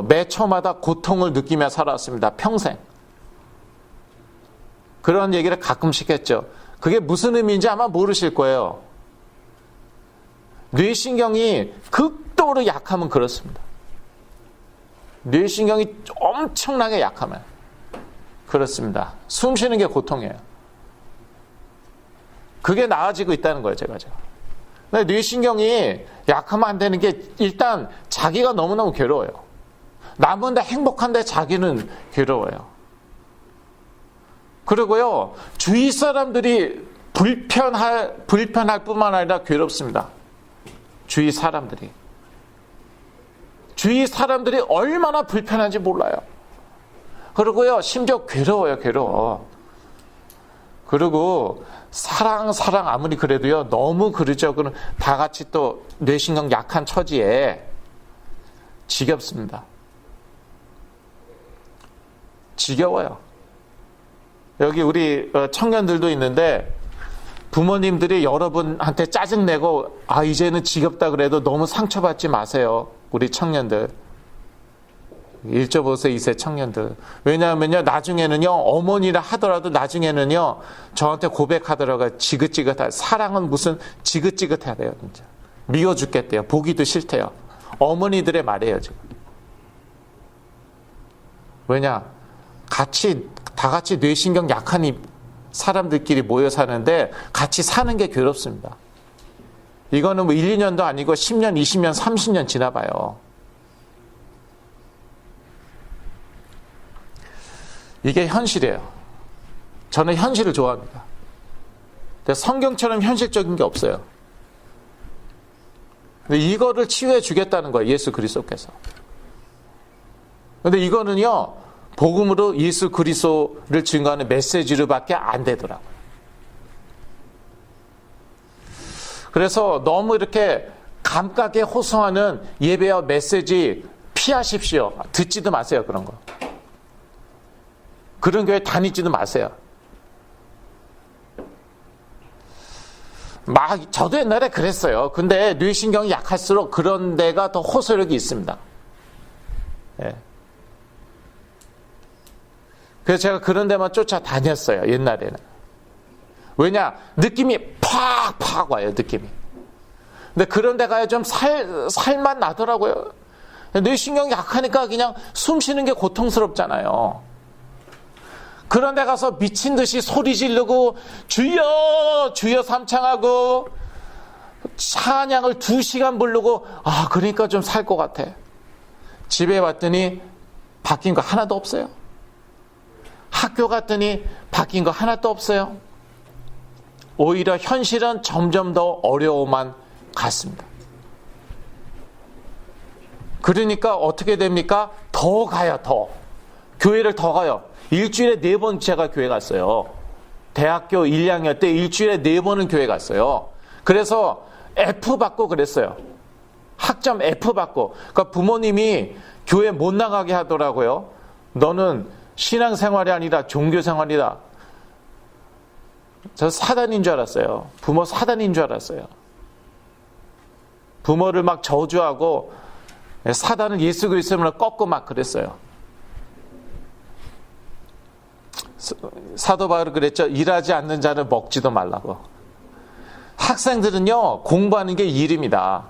매 초마다 고통을 느끼며 살아왔습니다. 평생. 그런 얘기를 가끔씩 했죠. 그게 무슨 의미인지 아마 모르실 거예요. 뇌신경이 극도로 약하면 그렇습니다. 뇌신경이 엄청나게 약하면 그렇습니다. 숨 쉬는 게 고통이에요. 그게 나아지고 있다는 거예요, 제가. 근데 뇌신경이 약하면 안 되는 게 일단 자기가 너무너무 괴로워요. 남은 다 행복한데 자기는 괴로워요. 그리고요, 주위 사람들이 불편할 뿐만 아니라 괴롭습니다. 주위 사람들이 얼마나 불편한지 몰라요. 그리고요, 심지어 괴로워. 그리고 사랑 아무리 그래도요, 너무 그러죠. 그럼 다 같이 또 뇌신경 약한 처지에 지겹습니다. 지겨워요. 여기 우리 청년들도 있는데 부모님들이 여러분한테 짜증내고 이제는 지겹다 그래도 너무 상처받지 마세요. 우리 청년들. 1.5세, 2세 청년들. 왜냐하면요, 나중에는요, 어머니라 하더라도 나중에는요, 저한테 고백하더라고요. 지긋지긋해. 사랑은 무슨 지긋지긋해야 돼요, 진짜. 미워 죽겠대요. 보기도 싫대요. 어머니들의 말이에요, 지금. 왜냐? 다 같이 뇌신경 약한 사람들끼리 모여 사는데 같이 사는 게 괴롭습니다. 이거는 뭐 1, 2년도 아니고 10년, 20년, 30년 지나봐요. 이게 현실이에요. 저는 현실을 좋아합니다. 근데 성경처럼 현실적인 게 없어요. 근데 이거를 치유해 주겠다는 거예요. 예수 그리스도께서. 근데 이거는요, 복음으로 예수 그리스도를 증거하는 메시지로밖에 안 되더라고요. 그래서 너무 이렇게 감각에 호소하는 예배와 메시지 피하십시오. 듣지도 마세요, 그런 거. 그런 교회 다니지도 마세요. 저도 옛날에 그랬어요. 근데 뇌신경이 약할수록 그런 데가 더 호소력이 있습니다. 예. 그래서 제가 그런 데만 쫓아다녔어요, 옛날에는. 왜냐? 느낌이 팍 와요, 느낌이. 근데 그런 데 가야 좀 살만 나더라고요. 뇌신경이 약하니까 그냥 숨 쉬는 게 고통스럽잖아요. 그런 데 가서 미친 듯이 소리 지르고 주여 주여 삼창하고 찬양을 2시간 부르고 그러니까 좀 살 것 같아. 집에 왔더니 바뀐 거 하나도 없어요. 학교 갔더니 바뀐 거 하나도 없어요. 오히려 현실은 점점 더 어려워만 갔습니다. 그러니까 어떻게 됩니까? 더 가요, 더. 교회를 더 가요. 일주일에 4번 제가 교회 갔어요. 대학교 1, 2학년 때 일주일에 4번은 교회 갔어요. 그래서 F 받고 그랬어요. 학점 F 받고. 그러니까 부모님이 교회 못 나가게 하더라고요. 너는 신앙생활이 아니라 종교생활이다. 저 사단인 줄 알았어요. 부모 사단인 줄 알았어요. 부모를 막 저주하고 사단은 예수 그리스도를 꺾고 막 그랬어요. 사도 바울은 그랬죠. 일하지 않는 자는 먹지도 말라고. 학생들은요, 공부하는 게 일입니다.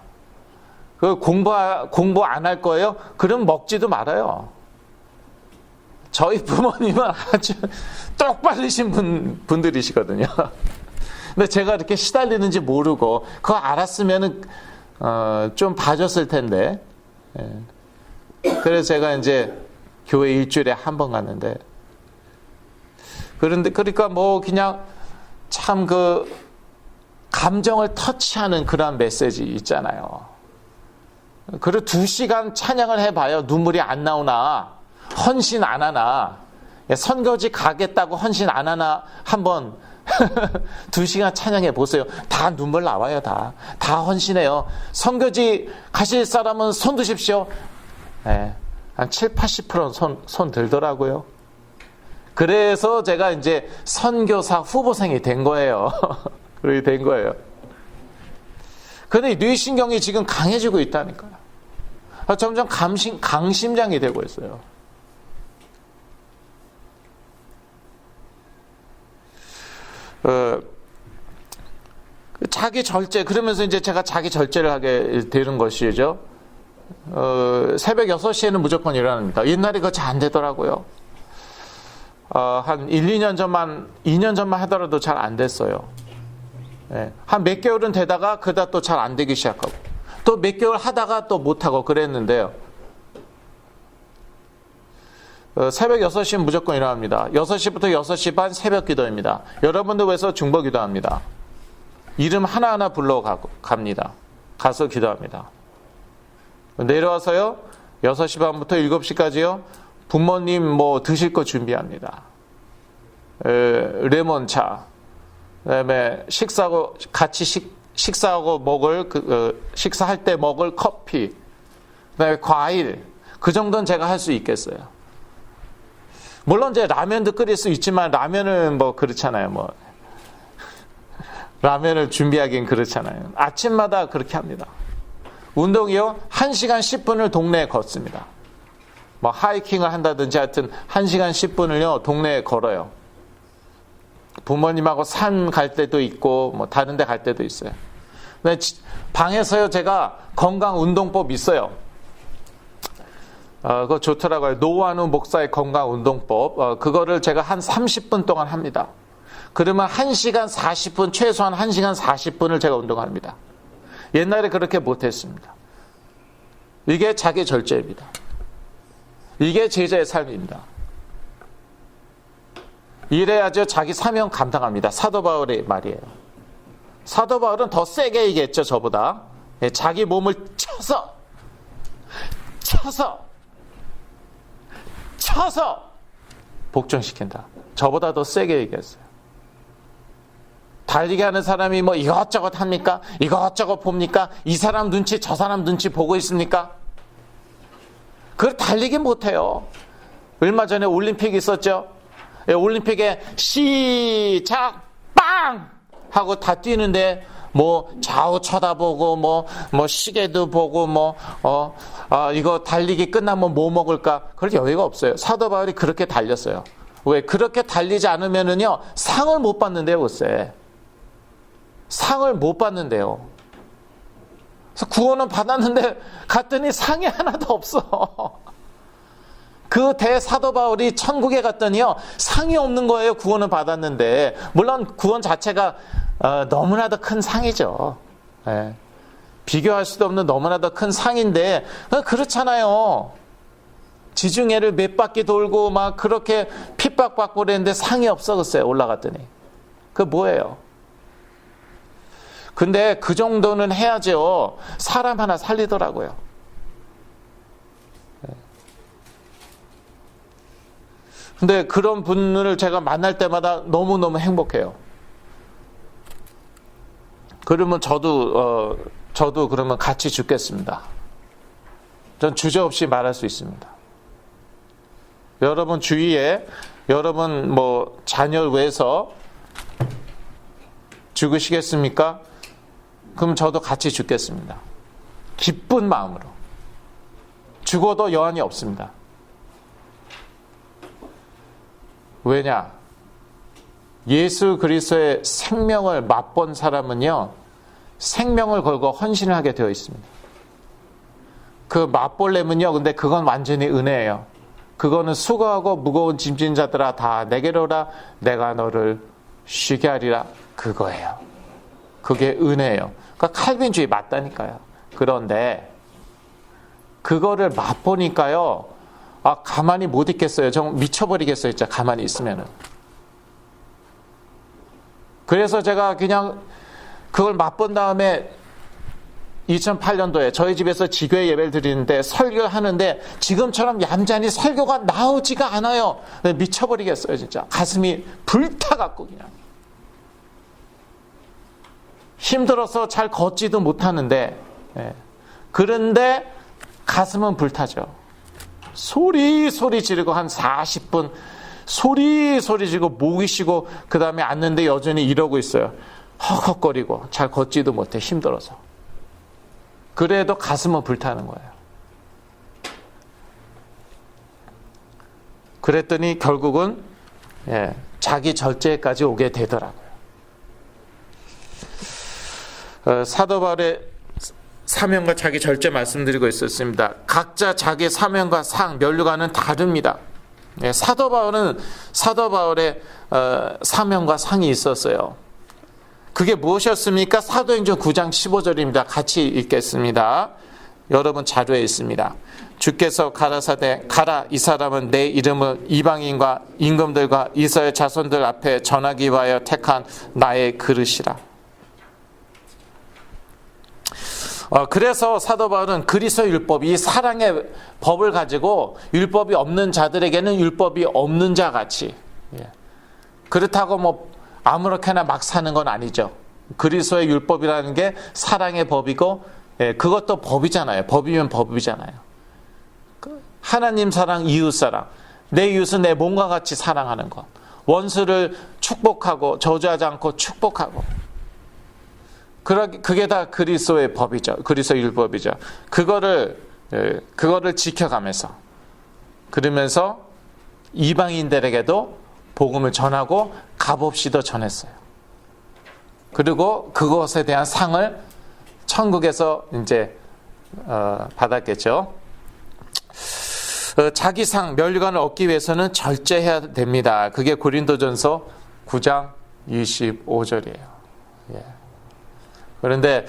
공부 안 할 거예요? 그럼 먹지도 말아요. 저희 부모님은 아주 똑바르신 분들이시거든요. 근데 제가 이렇게 시달리는지 모르고 그거 알았으면은 좀 봐줬을 텐데. 그래서 제가 이제 교회 일주일에 한 번 갔는데, 그러니까 뭐 그냥 참 감정을 터치하는 그런 메시지 있잖아요. 그리고 2시간 찬양을 해봐요. 눈물이 안 나오나, 헌신 안 하나, 선교지 가겠다고 헌신 안 하나, 한번 2시간 찬양해 보세요. 다 눈물 나와요. 다 헌신해요. 선교지 가실 사람은 손 드십시오. 네, 한 7, 80%는 손 들더라고요. 그래서 제가 이제 선교사 후보생이 된 거예요. 그렇게 된 거예요. 근데 뇌신경이 지금 강해지고 있다니까요. 점점 강심장이 되고 있어요. 자기 절제, 그러면서 이제 제가 자기 절제를 하게 되는 것이죠. 새벽 6시에는 무조건 일어납니다. 옛날에 그거 잘 안 되더라고요. 한 1, 2년 전만, 2년 전만 하더라도 잘 안 됐어요. 네. 한 몇 개월은 되다가 그러다 또 잘 안 되기 시작하고, 또 몇 개월 하다가 또 못하고 그랬는데요. 새벽 6시면 무조건 일어납니다. 6시부터 6시 반 새벽 기도입니다. 여러분들 위해서 중보 기도합니다. 이름 하나하나 갑니다. 가서 기도합니다. 내려와서요, 6시 반부터 7시까지요, 부모님 뭐 드실 거 준비합니다. 레몬차, 그 다음에 식사하고, 같이 식사하고 먹을, 식사할 때 먹을 커피, 그 다음에 과일, 그 정도는 제가 할 수 있겠어요. 물론 이제 라면도 끓일 수 있지만, 라면은 뭐 그렇잖아요. 뭐. 라면을 준비하기엔 그렇잖아요. 아침마다 그렇게 합니다. 운동이요, 1시간 10분을 동네에 걷습니다. 뭐 하이킹을 한다든지 하여튼 1시간 10분을요, 동네에 걸어요. 부모님하고 산 갈 때도 있고, 뭐 다른 데 갈 때도 있어요. 방에서요, 제가 건강 운동법 있어요. 그거 좋더라고요. 노완우 목사의 건강 운동법. 그거를 제가 한 30분 동안 합니다. 그러면 1시간 40분, 최소한 1시간 40분을 제가 운동합니다. 옛날에 그렇게 못했습니다. 이게 자기 절제입니다. 이게 제자의 삶입니다. 이래야죠 자기 사명 감당합니다. 사도 바울의 말이에요. 사도 바울은 더 세게 얘기했죠, 저보다. 자기 몸을 쳐서 복종시킨다. 저보다 더 세게 얘기했어요. 달리기 하는 사람이 뭐 이것저것 합니까? 이것저것 봅니까? 이 사람 눈치 저 사람 눈치 보고 있습니까? 그걸 달리기 못해요. 얼마 전에 올림픽 있었죠? 올림픽에 시작 빵 하고 다 뛰는데 뭐 좌우 쳐다보고 뭐 시계도 보고 이거 달리기 끝나면 뭐 먹을까? 그럴 여유가 없어요. 사도 바울이 그렇게 달렸어요. 왜? 그렇게 달리지 않으면은요 상을 못 받는데요, 글쎄. 상을 못 받는데요. 그래서 구원은 받았는데 갔더니 상이 하나도 없어. 그 대사도 바울이 천국에 갔더니요 상이 없는 거예요. 구원을 받았는데. 물론 구원 자체가 너무나도 큰 상이죠. 예. 비교할 수도 없는 너무나도 큰 상인데 그렇잖아요. 지중해를 몇 바퀴 돌고 막 그렇게 핍박받고 그랬는데 상이 없어, 글쎄요. 올라갔더니. 그 뭐예요? 근데 그 정도는 해야죠. 사람 하나 살리더라고요. 근데 그런 분을 제가 만날 때마다 너무너무 행복해요. 그러면 저도 그러면 같이 죽겠습니다. 전 주저없이 말할 수 있습니다. 여러분 주위에 여러분 뭐 자녀를 위해서 죽으시겠습니까? 그럼 저도 같이 죽겠습니다. 기쁜 마음으로. 죽어도 여한이 없습니다. 왜냐? 예수 그리스도의 생명을 맛본 사람은요, 생명을 걸고 헌신을 하게 되어 있습니다. 그 맛볼래면요, 근데 그건 완전히 은혜예요. 그거는 수고하고 무거운 짐진 자들아 다 내게로 오라, 내가 너를 쉬게 하리라. 그거예요. 그게 은혜예요. 그러니까 칼빈주의 맞다니까요. 그런데 그거를 맛보니까요, 가만히 못 있겠어요. 정말 미쳐버리겠어요. 진짜 가만히 있으면은. 그래서 제가 그냥 그걸 맛본 다음에 2008년도에 저희 집에서 지교회 예배를 드리는데 설교를 하는데 지금처럼 얌전히 설교가 나오지가 않아요. 미쳐버리겠어요. 진짜 가슴이 불타갖고 그냥 힘들어서 잘 걷지도 못하는데, 그런데 가슴은 불타죠. 소리 지르고 한 40분 소리 지르고 목이 쉬고 그 다음에 앉는데 여전히 이러고 있어요. 헉헉거리고 잘 걷지도 못해, 힘들어서. 그래도 가슴은 불타는 거예요. 그랬더니 결국은 자기 절제까지 오게 되더라고요. 사도 바울의 사명과 자기 절제 말씀드리고 있었습니다. 각자 자기 사명과 상, 면류관은 다릅니다. 사도 바울의 사명과 상이 있었어요. 그게 무엇이었습니까? 사도행전 9장 15절입니다. 같이 읽겠습니다. 여러분 자료에 있습니다. 주께서 가라사대 가라 이 사람은 내 이름을 이방인과 임금들과 이스라엘 자손들 앞에 전하기 위하여 택한 나의 그릇이라. 그래서 사도 바울은 그리스도의 율법이 사랑의 법을 가지고 율법이 없는 자들에게는 율법이 없는 자 같이, 그렇다고 뭐 아무렇게나 막 사는 건 아니죠. 그리스도의 율법이라는 게 사랑의 법이고, 그것도 법이잖아요. 법이면 법이잖아요. 하나님 사랑, 이웃 사랑, 내 이웃은 내 몸과 같이 사랑하는 것, 원수를 축복하고 저주하지 않고 축복하고, 그게 다 그리스도의 법이죠. 그리스도의 율법이죠. 그거를 지켜가면서, 그러면서 이방인들에게도 복음을 전하고 값없이도 전했어요. 그리고 그것에 대한 상을 천국에서 이제 받았겠죠. 자기 상, 멸관을 얻기 위해서는 절제해야 됩니다. 그게 고린도전서 9장 25절이에요. 그런데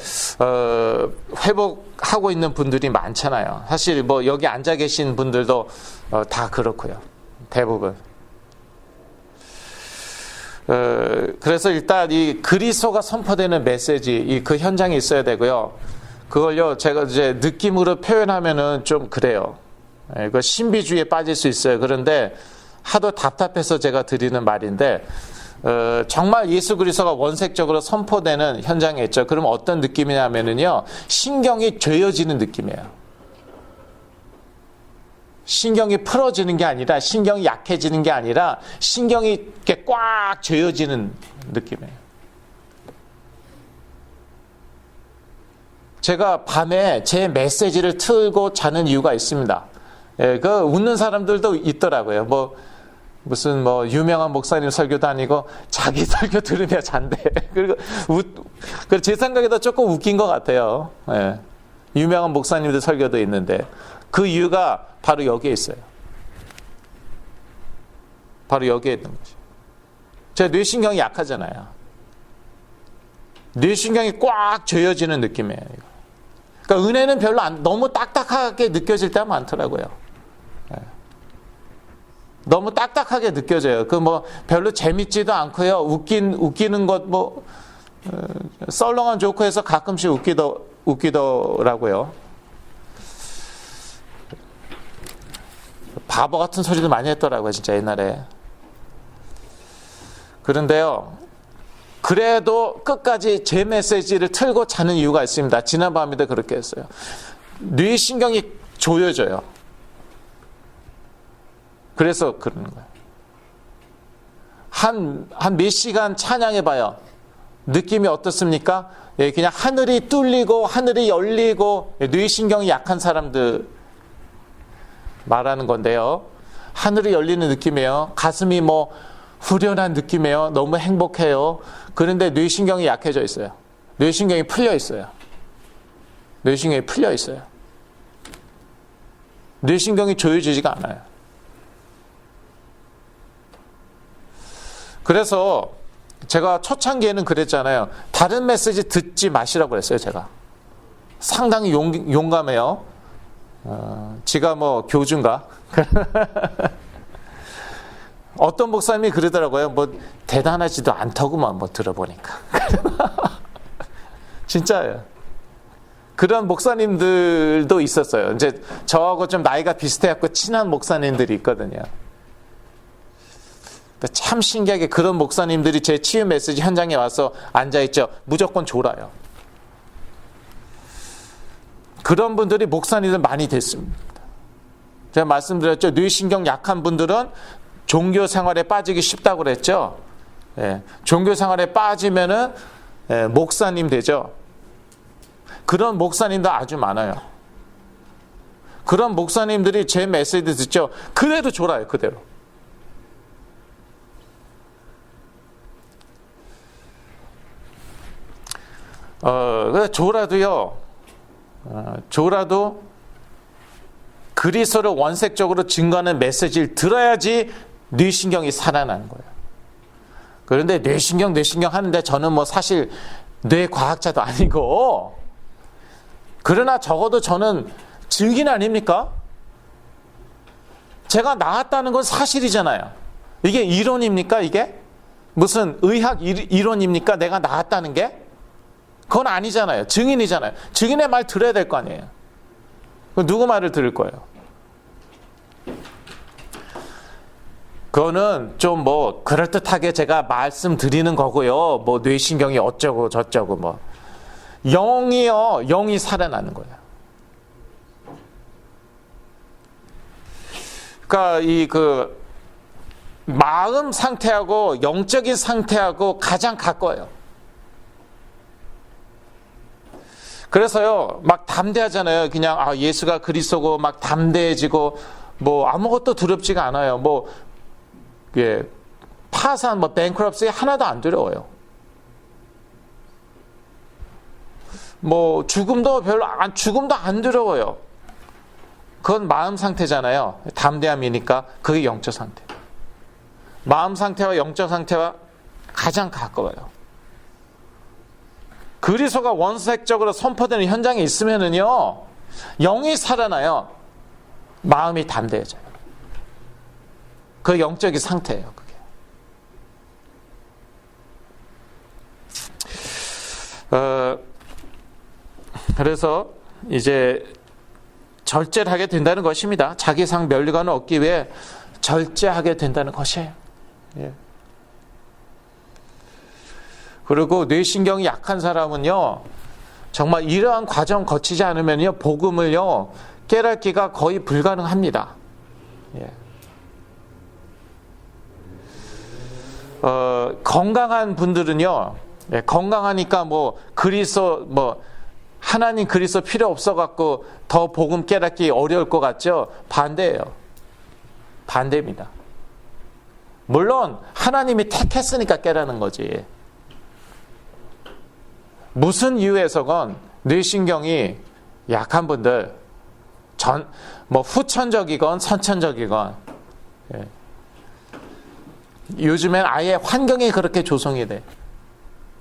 회복하고 있는 분들이 많잖아요. 사실 뭐 여기 앉아 계신 분들도 다 그렇고요. 대부분. 그래서 일단 이 그리스도가 선포되는 메시지, 그 현장에 있어야 되고요. 그걸요, 제가 이제 느낌으로 표현하면은 좀 그래요. 그 신비주의에 빠질 수 있어요. 그런데 하도 답답해서 제가 드리는 말인데, 정말 예수 그리스도가 원색적으로 선포되는 현장에 있죠. 그럼 어떤 느낌이냐면은요, 신경이 죄어지는 느낌이에요. 신경이 풀어지는 게 아니라, 신경이 약해지는 게 아니라, 신경이 이렇게 꽉 죄어지는 느낌이에요. 제가 밤에 제 메시지를 틀고 자는 이유가 있습니다. 그 웃는 사람들도 있더라고요. 무슨 유명한 목사님 설교도 아니고 자기 설교 들으며 잔대. 그리고 제 생각에도 조금 웃긴 것 같아요. 유명한 목사님들 설교도 있는데 그 이유가 바로 여기에 있어요. 바로 여기에 있는 거죠. 제 뇌신경이 약하잖아요. 뇌신경이 꽉 죄어지는 느낌이에요. 그러니까 은혜는 별로 너무 딱딱하게 느껴질 때가 많더라고요. 너무 딱딱하게 느껴져요. 별로 재밌지도 않고요. 웃기는 것 썰렁한 조크에서 가끔씩 웃기더라고요. 바보 같은 소리도 많이 했더라고요, 진짜 옛날에. 그런데요, 그래도 끝까지 제 메시지를 틀고 자는 이유가 있습니다. 지난밤에도 그렇게 했어요. 뇌신경이 조여져요. 그래서 그러는 거예요. 한 몇 시간 찬양해봐요. 느낌이 어떻습니까? 그냥 하늘이 뚫리고 하늘이 열리고, 뇌신경이 약한 사람들 말하는 건데요. 하늘이 열리는 느낌이에요. 가슴이 후련한 느낌이에요. 너무 행복해요. 그런데 뇌신경이 약해져 있어요. 뇌신경이 풀려 있어요. 뇌신경이 풀려 있어요. 뇌신경이 조여지지가 않아요. 그래서 제가 초창기에는 그랬잖아요. 다른 메시지 듣지 마시라고 그랬어요, 제가. 상당히 용감해요. 지가 교주인가? 어떤 목사님이 그러더라고요. 대단하지도 않더구만, 들어보니까. 진짜예요. 그런 목사님들도 있었어요. 이제 저하고 좀 나이가 비슷해갖고 친한 목사님들이 있거든요. 참 신기하게 그런 목사님들이 제 치유 메시지 현장에 와서 앉아있죠. 무조건 졸아요. 그런 분들이 목사님들 많이 됐습니다. 제가 말씀드렸죠. 뇌신경 약한 분들은 종교 생활에 빠지기 쉽다고 그랬죠. 종교 생활에 빠지면은 목사님 되죠. 그런 목사님도 아주 많아요. 그런 목사님들이 제 메시지 듣죠. 그대로 졸아요. 그대로. 졸아도 그리스도를 원색적으로 증거하는 메시지를 들어야지 뇌신경이 살아나는 거예요. 그런데 뇌신경 하는데 저는 사실 뇌과학자도 아니고 그러나 적어도 저는 증인 아닙니까? 제가 나았다는 건 사실이잖아요. 이게 이론입니까, 이게? 무슨 의학 이론입니까? 내가 나았다는 게? 그건 아니잖아요. 증인이잖아요. 증인의 말 들어야 될 거 아니에요. 누구 말을 들을 거예요? 그거는 좀 뭐 그럴듯하게 제가 말씀드리는 거고요. 뭐 뇌신경이 어쩌고 저쩌고 뭐. 영이요. 영이 살아나는 거예요. 그러니까 이 마음 상태하고 영적인 상태하고 가장 가까워요. 그래서요, 막 담대하잖아요. 그냥 예수가 그리스도고 막 담대해지고 뭐 아무것도 두렵지가 않아요. 뭐 파산, 뭐 뱅크럽시 하나도 안 두려워요. 뭐 죽음도 죽음도 안 두려워요. 그건 마음 상태잖아요. 담대함이니까 그게 영적 상태. 마음 상태와 영적 상태와 가장 가까워요. 그리스도가 원색적으로 선포되는 현장에 있으면은요, 영이 살아나요. 마음이 담대해져요. 그 영적인 상태예요, 그게. 그래서 이제 절제를 하게 된다는 것입니다. 자기상 면류관을 얻기 위해 절제하게 된다는 것이에요. 예. 그리고 뇌신경이 약한 사람은요, 정말 이러한 과정 거치지 않으면요, 복음을요, 깨닫기가 거의 불가능합니다. 예. 건강한 분들은요, 예, 건강하니까 하나님 그리스도 필요 없어갖고 더 복음 깨닫기 어려울 것 같죠? 반대예요. 반대입니다. 물론 하나님이 택했으니까 깨닫는 거지. 무슨 이유에서건 뇌신경이 약한 분들, 후천적이건 선천적이건, 예. 요즘엔 아예 환경이 그렇게 조성이 돼.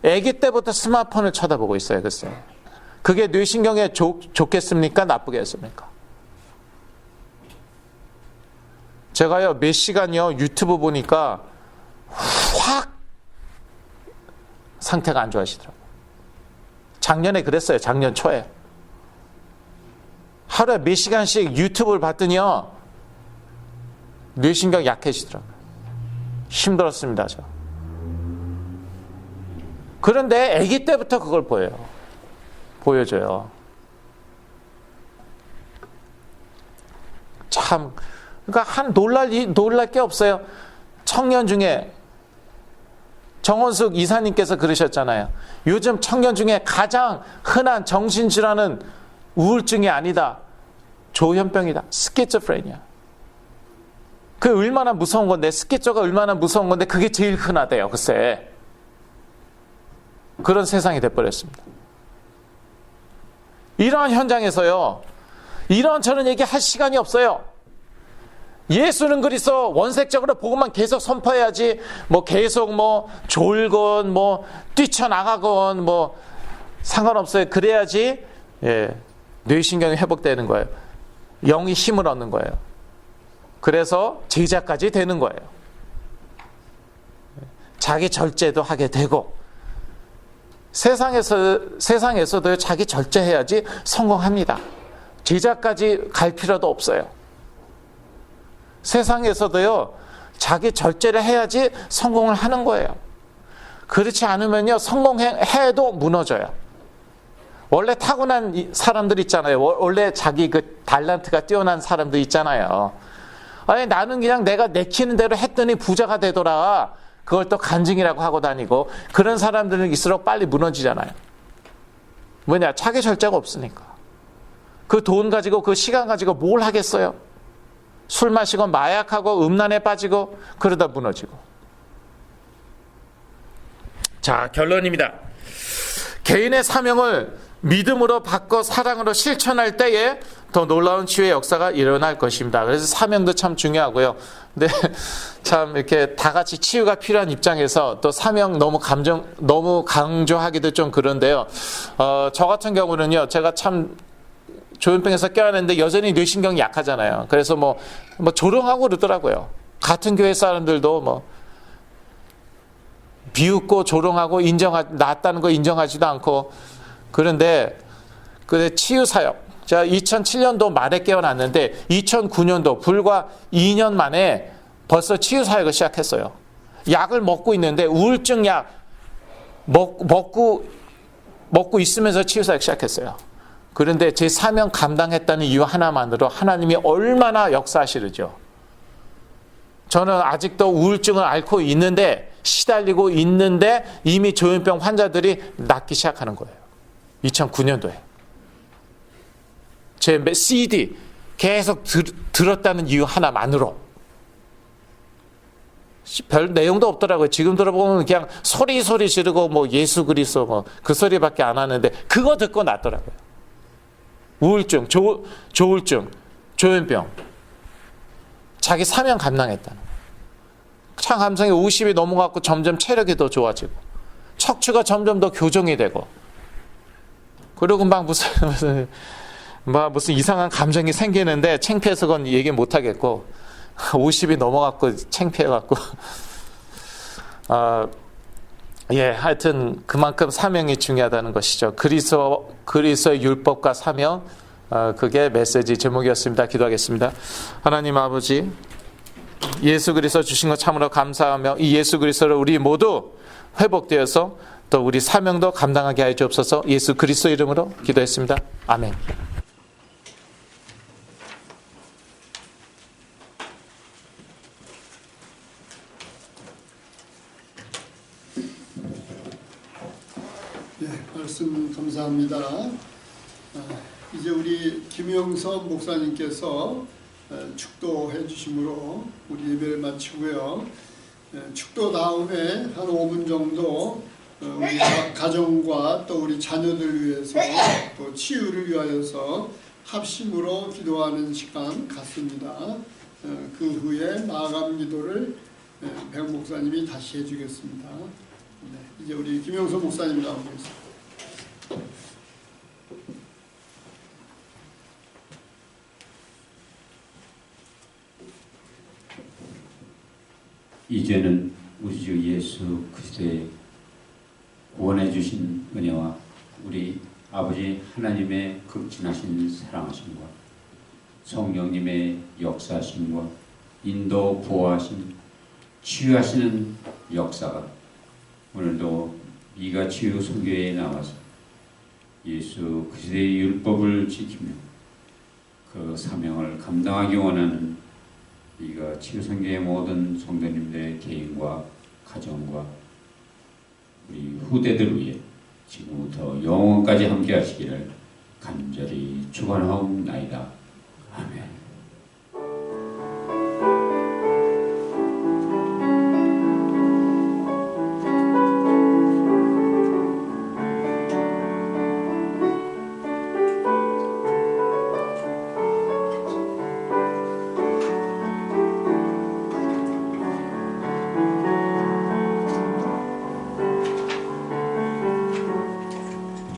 아기 때부터 스마트폰을 쳐다보고 있어요, 글쎄. 그게 뇌신경에 좋겠습니까? 나쁘겠습니까? 제가요, 몇 시간요, 유튜브 보니까 확 상태가 안 좋아지더라고요. 작년에 그랬어요, 작년 초에. 하루에 몇 시간씩 유튜브를 봤더니요, 뇌신경 약해지더라고요. 힘들었습니다, 저. 그런데 아기 때부터 그걸 보여줘요. 참, 그러니까 놀랄 게 없어요. 청년 중에 정원숙 이사님께서 그러셨잖아요. 요즘 청년 중에 가장 흔한 정신질환은 우울증이 아니다, 조현병이다, 스키조프레니아. 그게 얼마나 무서운 건데, 스키조가 얼마나 무서운 건데 그게 제일 흔하대요, 글쎄. 그런 세상이 돼버렸습니다. 이러한 현장에서요, 이런 저런 얘기할 시간이 없어요. 예수는 그리스도, 원색적으로 복음만 계속 선포해야지, 계속 졸건, 뛰쳐나가건, 상관없어요. 그래야지, 예, 뇌신경이 회복되는 거예요. 영이 힘을 얻는 거예요. 그래서 제자까지 되는 거예요. 자기 절제도 하게 되고, 세상에서도 자기 절제해야지 성공합니다. 제자까지 갈 필요도 없어요. 세상에서도요, 자기 절제를 해야지 성공을 하는 거예요. 그렇지 않으면요, 성공해도 무너져요. 원래 타고난 사람들 있잖아요. 원래 자기 그 달란트가 뛰어난 사람들 있잖아요. 아니, 나는 그냥 내가 내키는 대로 했더니 부자가 되더라. 그걸 또 간증이라고 하고 다니고, 그런 사람들은 있을수록 빨리 무너지잖아요. 뭐냐? 자기 절제가 없으니까. 그 돈 가지고, 그 시간 가지고 뭘 하겠어요? 술 마시고 마약하고 음란에 빠지고 그러다 무너지고. 자, 결론입니다. 개인의 사명을 믿음으로 바꿔 사랑으로 실천할 때에 더 놀라운 치유의 역사가 일어날 것입니다. 그래서 사명도 참 중요하고요. 근데 참 이렇게 다 같이 치유가 필요한 입장에서 또 사명 너무 강조하기도 좀 그런데요. 저 같은 경우는요, 제가 참 조현병에서 깨어났는데 여전히 뇌신경이 약하잖아요. 그래서 뭐 조롱하고 그러더라고요. 같은 교회 사람들도 뭐 비웃고 조롱하고 낫다는 거 인정하지도 않고. 그런데 그 치유 사역, 제가 2007년도 말에 깨어났는데 2009년도 불과 2년 만에 벌써 치유 사역을 시작했어요. 약을 먹고 있는데 우울증 약 먹고 있으면서 치유 사역 시작했어요. 그런데 제 사명 감당했다는 이유 하나만으로 하나님이 얼마나 역사하시는지요. 저는 아직도 우울증을 앓고 있는데, 시달리고 있는데 이미 조현병 환자들이 낫기 시작하는 거예요. 2009년도에. 제 CD 계속 들었다는 이유 하나만으로. 별 내용도 없더라고요. 지금 들어보면 그냥 소리 지르고 뭐 예수 그리스도 뭐 그 소리밖에 안 하는데 그거 듣고 낫더라고요. 우울증, 조울증, 조현병. 자기 사명 감당했다는 거예요. 참 감성이 50이 넘어가고 점점 체력이 더 좋아지고 척추가 점점 더 교정이 되고, 그리고 막 무슨 이상한 감정이 생기는데 창피해서 그건 얘기 못 하겠고 50이 넘어갔고 창피해갖고 하여튼 그만큼 사명이 중요하다는 것이죠. 그리스도의 율법과 사명, 그게 메시지 제목이었습니다. 기도하겠습니다. 하나님 아버지, 예수 그리스도 주신 것 참으로 감사하며 이 예수 그리스도를 우리 모두 회복되어서 또 우리 사명도 감당하게 하여 주옵소서. 예수 그리스도 이름으로 기도했습니다. 아멘. 말씀 감사합니다. 이제 우리 김영서 목사님께서 축도해 주심으로 우리 예배를 마치고요. 축도 다음에 한 5분 정도 우리 가정과 또 우리 자녀들 위해서 또 치유를 위하여서 합심으로 기도하는 시간 갖습니다. 그 후에 마감 기도를 백 목사님이 다시 해주겠습니다. 이제 우리 김영서 목사님 나오겠습니다. 이제는 우리 주 예수 그리스도의 구원해 주신 은혜와 우리 아버지 하나님의 극진하신 사랑하심과 성령님의 역사하심과 인도 보호하심, 치유하시는 역사가 오늘도 미가 치유 선교회에 나와서 예수 그리스도의 율법을 지키며 그 사명을 감당하기 원하는 이가 치유선교의 모든 성도님들의 개인과 가정과 우리 후대들 위해 지금부터 영원까지 함께 하시기를 간절히 축원하옵나이다. 아멘.